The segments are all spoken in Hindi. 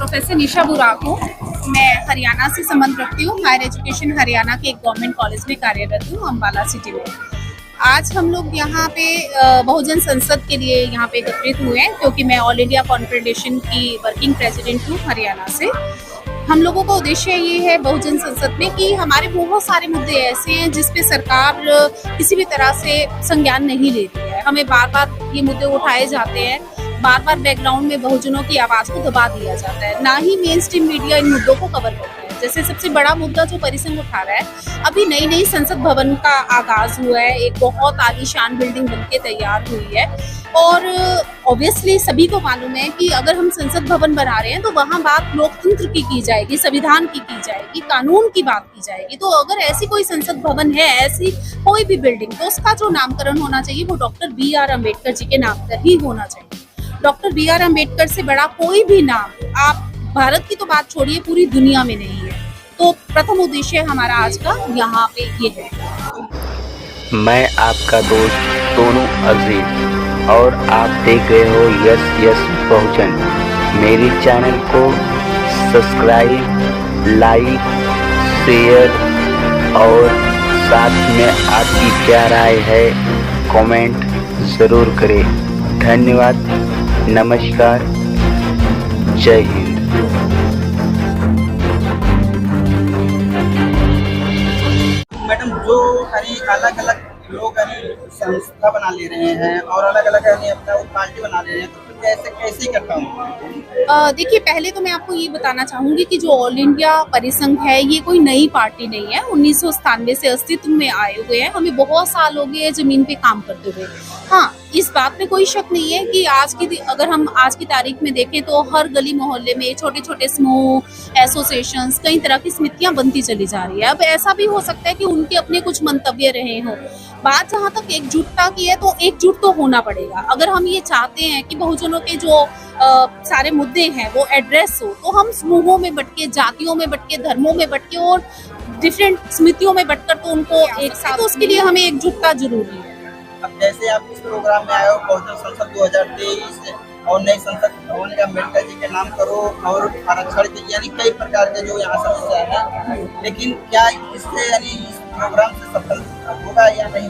प्रोफेसर निशा बुराक हूँ। मैं हरियाणा से संबंध रखती हूँ। हायर एजुकेशन हरियाणा के एक गवर्नमेंट कॉलेज में कार्यरत हूँ, अम्बाला सिटी में। आज हम लोग यहाँ पे बहुजन संसद के लिए यहाँ पे एकत्रित हुए हैं, क्योंकि मैं ऑल इंडिया कॉन्फेडरेशन की वर्किंग प्रेसिडेंट हूँ हरियाणा से। हम लोगों का उद्देश्य ये है बहुजन संसद में कि हमारे बहुत सारे मुद्दे ऐसे हैं जिस पे सरकार किसी भी तरह से संज्ञान नहीं लेती है। हमें बार बार ये मुद्दे उठाए जाते हैं, बार बार बैकग्राउंड में बहुजनों की आवाज को दबा दिया जाता है, ना ही मेन स्ट्रीम मीडिया इन मुद्दों को कवर करता है। जैसे सबसे बड़ा मुद्दा जो परिसंघ उठा रहा है, अभी नई नई संसद भवन का आगाज हुआ है, एक बहुत आलीशान बिल्डिंग बनके तैयार हुई है और ऑब्वियसली सभी को मालूम है कि अगर हम संसद भवन बना रहे हैं तो वहाँ बात लोकतंत्र की जाएगी, संविधान की जाएगी, कानून की बात की जाएगी। तो अगर ऐसी कोई संसद भवन है, ऐसी कोई भी बिल्डिंग, तो उसका जो नामकरण होना चाहिए वो डॉक्टर BR अम्बेडकर जी के नाम पर ही होना चाहिए। डॉक्टर BR अम्बेडकर से बड़ा कोई भी नाम, आप भारत की तो बात छोड़िए, पूरी दुनिया में नहीं है। तो प्रथम उद्देश्य हमारा आज का यहाँ पे ये है। मैं आपका दोस्त सोनू अजीज और आप देख रहे हो यस यस बहुजन। मेरे चैनल को सब्सक्राइब, लाइक, शेयर और साथ में आपकी क्या राय है कमेंट ज़रूर करें। धन्यवाद, नमस्कार, जय हिंद। मैडम, जो अलग अलग लोग संस्था बना ले रहे हैं और अलग अलग अपना पार्टी बना ले रहे हैं, तो कैसे कैसे करता हूँ? देखिए, पहले तो मैं आपको ये बताना चाहूंगी कि जो ऑल इंडिया परिसंघ है ये कोई नई पार्टी नहीं है। 1997 से अस्तित्व में आए हुए हैं। हमें बहुत साल हो गए जमीन पे काम करते हुए। हाँ, इस बात में कोई शक नहीं है कि अगर हम आज की तारीख में देखें तो हर गली मोहल्ले में छोटे छोटे समूह, एसोसिएशंस, कई तरह की समितियां बनती चली जा रही है। अब ऐसा भी हो सकता है कि उनके अपने कुछ मंतव्य रहे हों। बात जहाँ तक एकजुटता की है तो एकजुट तो होना पड़ेगा। अगर हम ये चाहते हैं कि बहुजनों के जो सारे मुद्दे हैं वो एड्रेस हो, तो हम समूहों में बट के, जातियों में बट के, धर्मों में बट के और डिफरेंट समितियों में बटकर तो उनको एक साथ, तो उसके लिए हमें एकजुटता जरूरी है। अब जैसे आप इस प्रोग्राम में आए हो बहुजन संसद 2023 और नई संसद भवन का अम्बेडकर जी के नाम करो और आरक्षण के, यानी कई प्रकार के जो यहाँ समस्या है, लेकिन क्या इससे इस प्रोग्राम से सफल होगा या नहीं?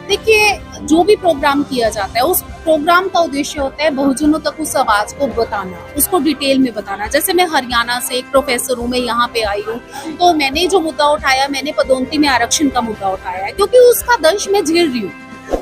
देखिए, जो भी प्रोग्राम किया जाता है उस प्रोग्राम का उद्देश्य होता है बहुजनों तक उस आवाज को बताना, उसको डिटेल में बताना। जैसे मैं हरियाणा से एक प्रोफेसर हूँ, मैं यहाँ पे आई हूँ, तो मैंने जो मुद्दा उठाया, मैंने पदोन्नति में आरक्षण का मुद्दा उठाया है, क्योंकि उसका दंश मैं झेल रही हूँ।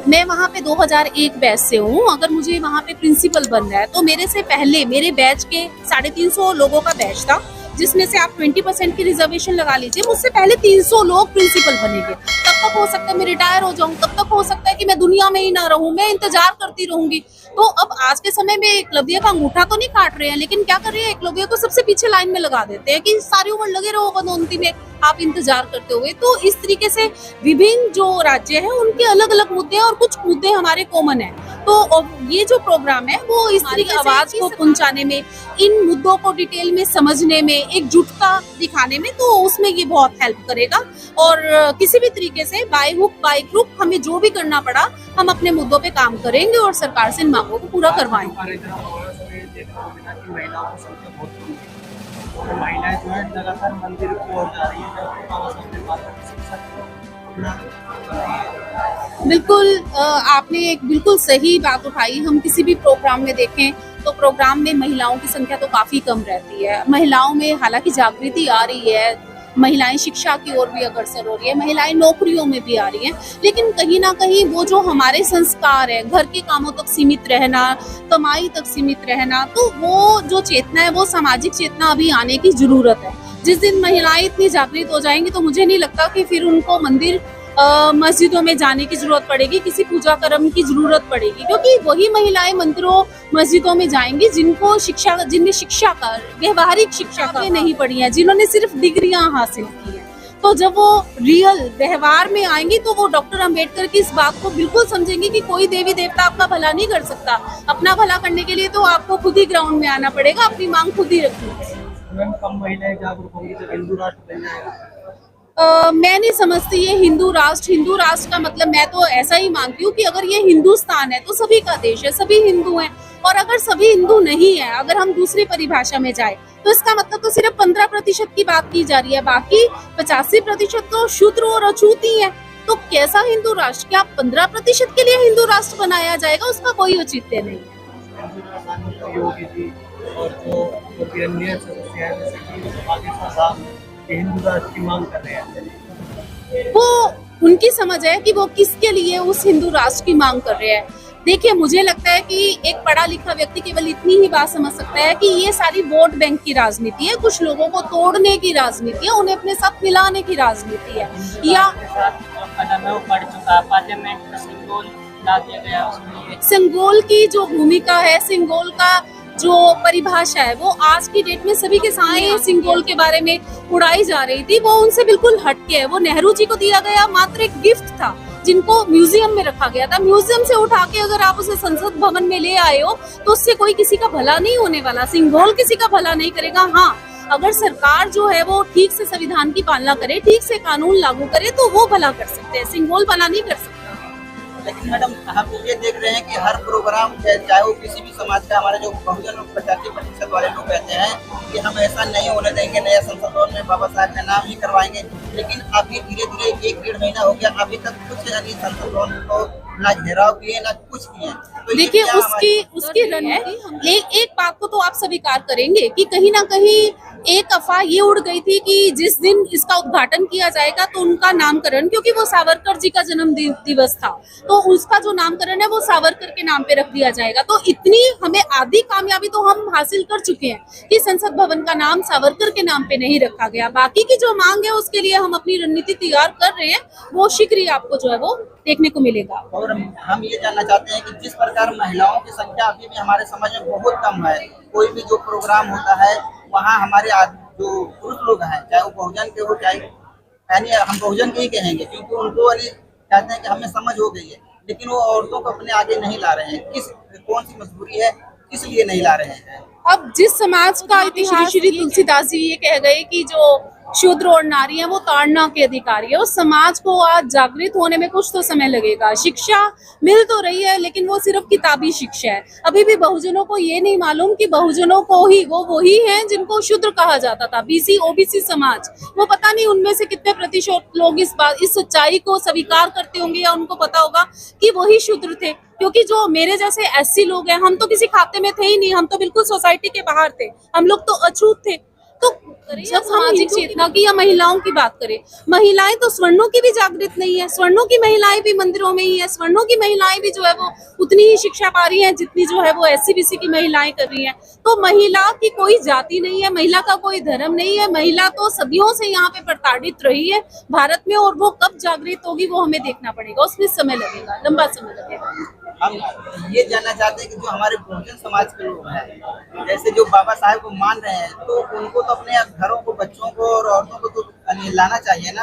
मैं वहाँ पे 2001 बैच से हूँ। अगर मुझे वहाँ पे प्रिंसिपल बनना है तो मेरे से पहले मेरे बैच के 350 लोगों का बैच था, जिसमें से आप 20% की रिजर्वेशन लगा लीजिए। मुझसे पहले 300 लोग प्रिंसिपल बनेंगे। तब तक हो सकता है मैं रिटायर हो जाऊं, तब तक हो सकता है कि मैं दुनिया में ही ना रहूं, मैं इंतजार करती रहूंगी। तो अब आज के समय में एकलव्य का अंगूठा तो नहीं काट रहे हैं, लेकिन क्या कर रहे हैं, एकलव्य को सबसे पीछे लाइन में लगा देते हैं कि सारी उम्र लगे रहो पदोन्नति में, आप इंतजार करते हुए। तो इस तरीके से विभिन्न जो राज्य हैं उनके अलग अलग मुद्दे हैं और कुछ मुद्दे हमारे कॉमन है। तो ये जो प्रोग्राम है वो इस तरीके आवाज को पहुंचाने में, इन मुद्दों को डिटेल में समझने में, एकजुटता दिखाने में, तो उसमें ये बहुत हेल्प करेगा। और किसी भी तरीके से बाय हुक बाय क्रुक हमें जो भी करना पड़ा, हम अपने मुद्दों पे काम करेंगे और सरकार से इन मांगों को पूरा करवाएंगे। महिलाएं जो है लगातार मंदिर की ओर जा रही है। बिल्कुल, आपने एक बिल्कुल सही बात उठाई। हम किसी भी प्रोग्राम में देखें तो प्रोग्राम में महिलाओं की संख्या तो काफी कम रहती है। महिलाओं में हालांकि जागृति आ रही है, महिलाएं शिक्षा की ओर भी अग्रसर हो रही है, महिलाएं नौकरियों में भी आ रही हैं, लेकिन कहीं ना कहीं वो जो हमारे संस्कार है, घर के कामों तक सीमित रहना, कमाई तक सीमित रहना, तो वो जो चेतना है, वो सामाजिक चेतना अभी आने की जरूरत है। जिस दिन महिलाएं इतनी जागृत हो जाएंगी तो मुझे नहीं लगता कि फिर उनको मंदिर मस्जिदों में जाने की जरूरत पड़ेगी, किसी पूजा कर्म की जरूरत पड़ेगी, क्योंकि वही महिलाएं मंदिरों मस्जिदों में जाएंगी जिनने शिक्षा का, व्यवहारिक शिक्षा का नहीं पढ़ी है, जिन्होंने सिर्फ डिग्रियां हासिल की है। तो जब वो रियल व्यवहार में आएंगी तो वो डॉक्टर अम्बेडकर की इस बात को बिल्कुल समझेंगे कि कोई देवी देवता आपका भला नहीं कर सकता। अपना भला करने के लिए तो आपको खुद ही ग्राउंड में आना पड़ेगा, अपनी मांग खुद ही रखनी पड़ेगी। कम महिलाएं जागरूक होंगी जब हिंदू राष्ट्र बन जाएगा। मैं नहीं समझती ये हिंदू राष्ट्र का मतलब, मैं तो ऐसा ही मानती हूँ कि अगर ये हिंदुस्तान है तो सभी का देश है, सभी हिंदू हैं। और अगर सभी हिंदू नहीं है, अगर हम दूसरी परिभाषा में जाए तो इसका मतलब तो सिर्फ 15% की बात की जा रही है, बाकी 85% तो शूद्र और अछूत ही है। तो कैसा हिंदू राष्ट्र, क्या 15% के लिए हिंदू राष्ट्र बनाया जाएगा? उसका कोई औचित्य नहीं है। योगी जी और जो भी अन्य सदस्य हैं जैसे कि बागेश्वर साहब हिंदू राष्ट्र की मांग कर रहे हैं, वो उनकी समझ है कि वो किसके लिए उस हिंदू राष्ट्र की मांग कर रहे हैं। देखिए, मुझे लगता है कि एक पढ़ा लिखा व्यक्ति केवल इतनी ही बात समझ सकता है कि ये सारी वोट बैंक की राजनीति है, कुछ लोगों को तोड़ने की राजनीति है, उन्हें अपने साथ मिलाने की राजनीति है। या कदम है वो बढ़ चुका है, पार्लियामेंट में सिंबल ला दिया गया उसमें। सिंगोल की जो भूमिका है, सिंगोल का जो परिभाषा है, वो आज की डेट में सभी के सामने सिंगोल के बारे में उड़ाई जा रही थी, वो उनसे बिल्कुल हटके है। वो नेहरू जी को दिया गया मात्र एक गिफ्ट था, जिनको म्यूजियम में रखा गया था। म्यूजियम से उठा के अगर आप उसे संसद भवन में ले आए हो तो उससे कोई किसी का भला नहीं होने वाला। सिंगोल किसी का भला नहीं करेगा। हाँ, अगर सरकार जो है वो ठीक से संविधान की पालना करे, ठीक से कानून लागू करे तो वो भला कर सकते हैं, सिंगोल भला नहीं कर सकते। लेकिन मैडम, हम ये देख रहे हैं कि हर प्रोग्राम चाहे वो किसी भी समाज का, हमारे जो बहुजन लोग 85% वाले लोग कहते हैं कि हम ऐसा नहीं होने देंगे, नया संसद भवन में बाबा साहब का नाम ही करवाएंगे। लेकिन अभी धीरे धीरे 1-1.5 महीना हो गया, अभी तक कुछ यानी संसद भवन को ना घेराव किए ना कुछ किए। तो देखिए, उसकी रणनीति, एक बात को तो आप स्वीकार करेंगे कि कहीं ना कहीं एक अफवाह ये उड़ गई थी कि जिस दिन इसका उद्घाटन किया जाएगा तो उनका नामकरण, क्योंकि वो सावरकर जी का जन्म दिवस था, तो उसका जो नामकरण है वो सावरकर के नाम पे रख दिया जाएगा। तो इतनी हमें आधी कामयाबी तो हम हासिल कर चुके हैं कि संसद भवन का नाम सावरकर के नाम पे नहीं रखा गया। बाकी की जो मांग है उसके लिए हम अपनी रणनीति तैयार कर रहे हैं, वो शीघ्र ही आपको जो है वो देखने को मिलेगा। और हम ये जानना चाहते हैं कि जिस प्रकार महिलाओं की संख्या अभी भी हमारे समाज में बहुत कम है, कोई भी जो प्रोग्राम होता है वहाँ हमारे जो पुरुष लोग हैं, चाहे वो बहुजन के हो, चाहे यानी हम बहुजन के ही कहेंगे, क्योंकि उनको यानी कहते हैं कि हमें समझ हो गई है, लेकिन वो औरतों को अपने आगे नहीं ला रहे हैं। कौन सी मजबूरी है, किस लिए नहीं ला रहे हैं? अब जिस समाज का इतिहास, श्री तुलसीदास जी ये कह गए कि जो शूद्र और नारी है वो ताड़ना के अधिकारी है, उस समाज को आज जागृत होने में कुछ तो समय लगेगा। शिक्षा मिल तो रही है लेकिन वो सिर्फ किताबी शिक्षा है। अभी भी बहुजनों को ये नहीं मालूम कि बहुजनों को ही वो वही हैं जिनको शूद्र कहा जाता था। बीसी ओबीसी समाज, वो पता नहीं उनमें से कितने प्रतिशत लोग इस सच्चाई को स्वीकार करते होंगे या उनको पता होगा कि वही शूद्र थे। क्योंकि जो मेरे जैसे एससी लोग हैं, हम तो किसी खाते में थे ही नहीं, हम तो बिल्कुल सोसाइटी के बाहर थे, हम लोग तो अछूत थे। तो जब सामाजिक चेतना की या महिलाओं की बात करें, महिलाएं तो स्वर्णों की भी जागृत नहीं है, स्वर्णों की महिलाएं भी मंदिरों में ही है, स्वर्णों की महिलाएं भी जो है वो उतनी ही शिक्षा पा रही हैं जितनी जो है वो एससी बीसी की महिलाएं कर रही हैं। तो महिला की कोई जाति नहीं है, महिला का कोई धर्म नहीं है, महिला तो सदियों से यहाँ पे प्रताड़ित रही है भारत में, और वो कब जागृत होगी वो हमें देखना पड़ेगा, उसमें समय लगेगा, लंबा समय लगेगा। हम ये जानना चाहते हैं कि जो हमारे बहुजन समाज के लोग हैं, जैसे जो बाबा साहेब को मान रहे हैं, तो उनको तो अपने घरों को, बच्चों को और औरतों को तो लाना चाहिए ना।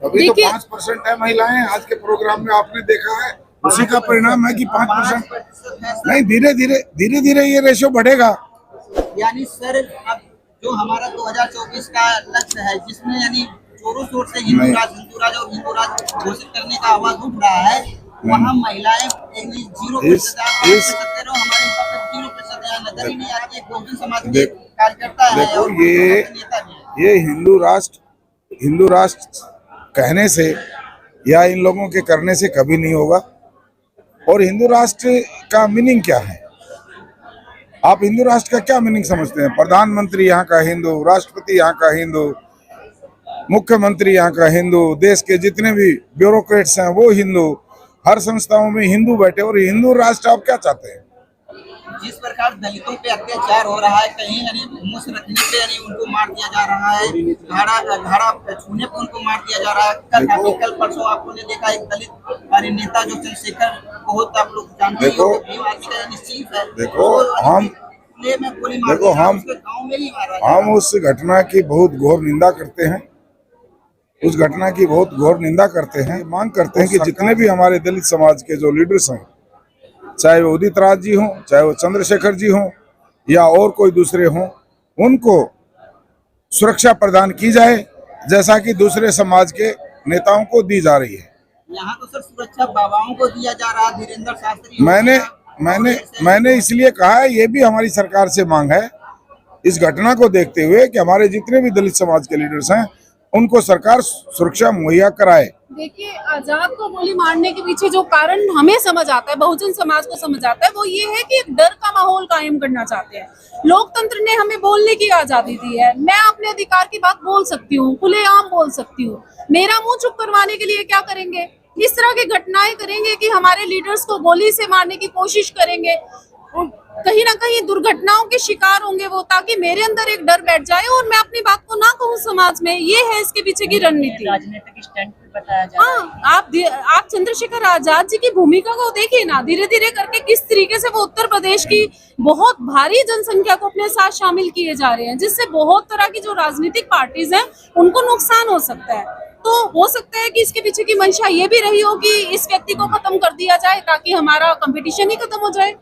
अभी तो 5% है महिलाएं, आज के प्रोग्राम में आपने देखा है, उसी का परिणाम है कि 5% नहीं, धीरे धीरे ये रेशो बढ़ेगा। यानी सर, अब जो हमारा 2024 का लक्ष्य है, जिसमें यानी जोरों शोर से हिंदू राज और हिंदू राज घोषित करने का आवाज उठ रहा है, वहाँ महिलाएं 0% हमारे हिसाब से 0% नजर ही नहीं आ रही है। बहुजन समाज के कार्यकर्ता है देखो, और नेता भी है। ये हिंदू राष्ट्र कहने से या इन लोगों के करने से कभी नहीं होगा। और हिंदू राष्ट्र का मीनिंग क्या है? आप हिंदू राष्ट्र का क्या मीनिंग समझते हैं? प्रधानमंत्री यहाँ का हिंदू, राष्ट्रपति यहाँ का हिंदू, मुख्यमंत्री यहाँ का हिंदू, देश के जितने भी ब्यूरोक्रेट्स हैं वो हिंदू, हर संस्थाओं में हिंदू बैठे। और हिंदू राष्ट्र आप क्या चाहते हैं? जिस प्रकार दलितों पे अत्याचार हो रहा है, कहीं यानी मुँह रखने पे यानी उनको मार दिया जा रहा है, घड़ा छूने पे उनको मार दिया जा रहा है। कल परसों आपने देखा एक दलित नेता जो चंद्रशेखर, बहुत आप लोग जानते हो, निश्चित है। हम उस घटना की बहुत घोर निंदा करते हैं, उस घटना की बहुत घोर निंदा करते हैं। मांग करते हैं कि जितने भी हमारे दलित समाज के जो लीडर्स हैं, चाहे वो उदित राज जी हों, चाहे वो चंद्रशेखर जी हों या और कोई दूसरे हों, उनको सुरक्षा प्रदान की जाए जैसा कि दूसरे समाज के नेताओं को दी जा रही है। यहाँ तो सर सुरक्षा बाबाओं को दिया जा रहा है। धीरेन्द्र शास्त्री, मैंने इसलिए कहा है, ये भी हमारी सरकार से मांग है इस घटना को देखते हुए कि हमारे जितने भी दलित समाज के लीडर्स हैं उनको सरकार सुरक्षा मुहैया कराए। देखिए, आजाद को गोली मारने के पीछे जो कारण हमें समझ आता है, बहुजन समाज को समझ आता है, वो ये है कि एक डर का माहौल कायम करना चाहते हैं। लोकतंत्र ने हमें बोलने की आजादी दी है, मैं अपने अधिकार की बात बोल सकती हूँ, खुलेआम बोल सकती हूँ। मेरा मुंह चुप करवाने के लिए क्या करेंगे? इस तरह की घटनाएं करेंगे कि हमारे लीडर्स को गोली से मारने की कोशिश करेंगे, कहीं ना कहीं दुर्घटनाओं के शिकार होंगे वो, ताकि मेरे अंदर एक डर बैठ जाए और मैं अपनी बात को ना कहूँ समाज में। ये है इसके पीछे की रणनीति। राजनीतिक स्टैंड बताया जा रहा है। हाँ, आप चंद्रशेखर आजाद जी की भूमिका को देखिए ना, धीरे धीरे करके किस तरीके से वो उत्तर प्रदेश की बहुत भारी जनसंख्या को अपने साथ शामिल किए जा रहे हैं, जिससे बहुत तरह की जो राजनीतिक पार्टीज हैं उनको नुकसान हो सकता है। तो हो सकता है कि इसके पीछे की मंशा ये भी रही हो कि इस व्यक्ति को खत्म कर दिया जाए ताकि हमारा कंपटीशन ही खत्म हो जाए।